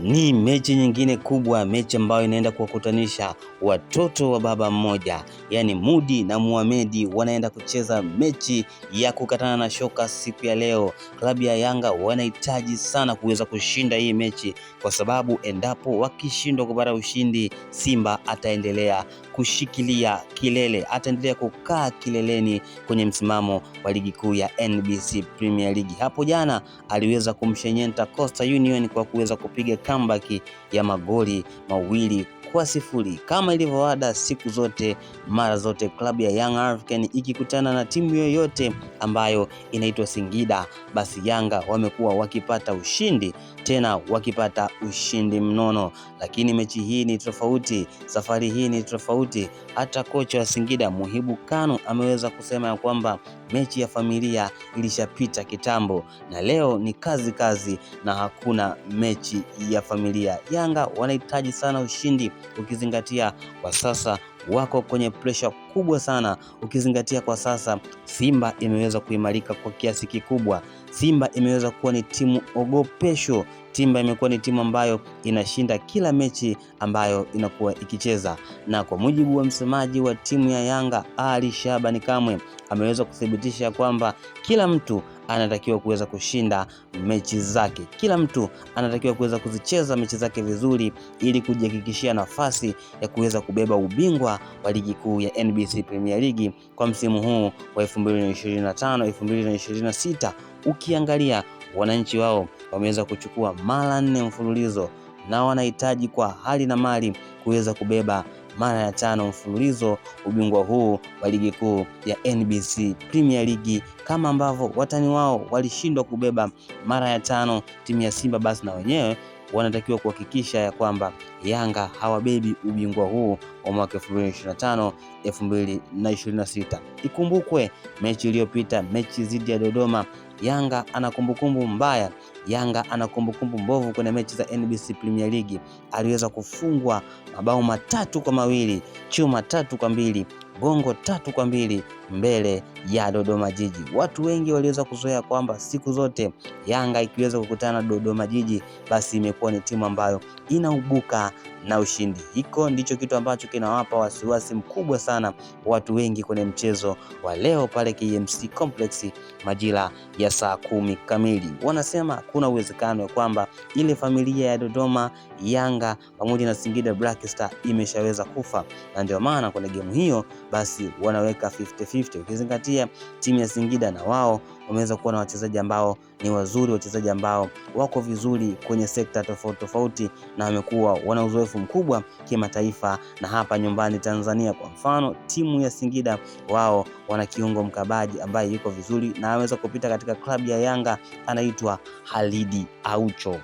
Ni mechi nyingine kubwa, mechi ambayo inaenda kuwakutanisha watoto wa baba mmoja, yaani Mudi na Mohamed wanaenda kucheza mechi ya kukatana na shoka siku ya leo. Klabu ya Yanga wanahitaji sana kuweza kushinda hii mechi, kwa sababu endapo wakishindwa kupata ushindi, Simba ataendelea kushikilia kilele, ataendelea kukaa kileleni kwenye msimamo wa ligi kuu ya NBC Premier League. Hapo jana aliweza kumshenyenta Coastal Union kwa kuweza kupiga comeback ya magoli 2-0. Kama ilivyoada siku zote, mara zote klabu ya Young African ikikutana na timu yoyote ambayo inaitwa Singida, basi Yanga wamekuwa wakipata ushindi, tena wakipata ushindi mnono. Lakini mechi hii ni tofauti, safari hii ni tofauti. Hata kocha wa Singida Muhibu Kanu ameweza kusema ya kwamba mechi ya familia ilishapita kitambo na leo ni kazi na hakuna mechi ya familia. Yanga wanahitaji sana ushindi, ukizingatia kwa sasa wako kwenye pressure kubwa sana, ukizingatia kwa sasa Simba imeweza kuimarika kwa kiasi kikubwa. Simba imeweza kuwa ni timu ogopesho. Simba imekuwa ni timu ambayo inashinda kila mechi ambayo inakuwa ikicheza, na kwa mujibu wa msemaji wa timu ya Yanga Ali Shabani Kamwe ameweza kuthibitisha kwamba kila mtu anatakiwa kuweza kushinda mechi zake. Kila mtu anatakiwa kuweza kuzicheza mechi zake vizuri ili kujihakikishia nafasi ya kuweza kubeba ubingwa wa ligi kuu ya NBC Premier League kwa msimu huu wa 2025-2026. Ukiangalia wananchi wao wameweza kuchukua mara 4 mfululizo na wanahitaji kwa hali na mali kuweza kubeba mara ya 5 mfululizo ubingwa huu wa ligi kuu ya NBC Premier League, kama ambavyo watani wao walishindwa kubeba mara ya 5 timu ya Simba. Basi na wenyewe wanatakiwa kuhakikisha ya kwamba Yanga hawabebi ubingwa huu wa mwaka 2025-2026. Ikumbukwe mechi iliyopita, mechi dhidi ya Dodoma, Yanga ana kumbukumbu mbaya, Yanga ana kumbukumbu mbovu kwenye mechi za NBC Premier League. Aliweza kufungwa mabao 3-2, chuma 3-2, gongo 3-2 mbele ya Dodoma Jiji. Watu wengi waliweza kuzoea kwamba siku zote Yanga ikiweza kukutana na Dodoma Jiji, basi imekuwa ni timu ambayo inaubuka na ushindi. Hiko ndicho kitu ambacho kinawapa wasiwasi mkubwa sana watu wengi kwenye mchezo wa leo pale KMC Complex majira ya saa 10 kamili. Wanasema kuna uwezekano kwamba ile familia ya Dodoma, Yanga pamoja na Singida Black Star imeshaweza kufa, na ndio maana kwenye game hiyo basi wanaweka 50-50, ukizingatia timu ya Singida na wao wameweza kuwa na wachezaji ambao ni wazuri, wachezaji ambao wako vizuri kwenye sekta tofauti na wamekuwa wana uzoefu mkubwa kimataifa na hapa nyumbani Tanzania. Kwa mfano timu ya Singida wao wana kiungo mkabaji ambaye yuko vizuri na anaweza kupita katika klabu ya Yanga, anaitwa Halidi Aucho.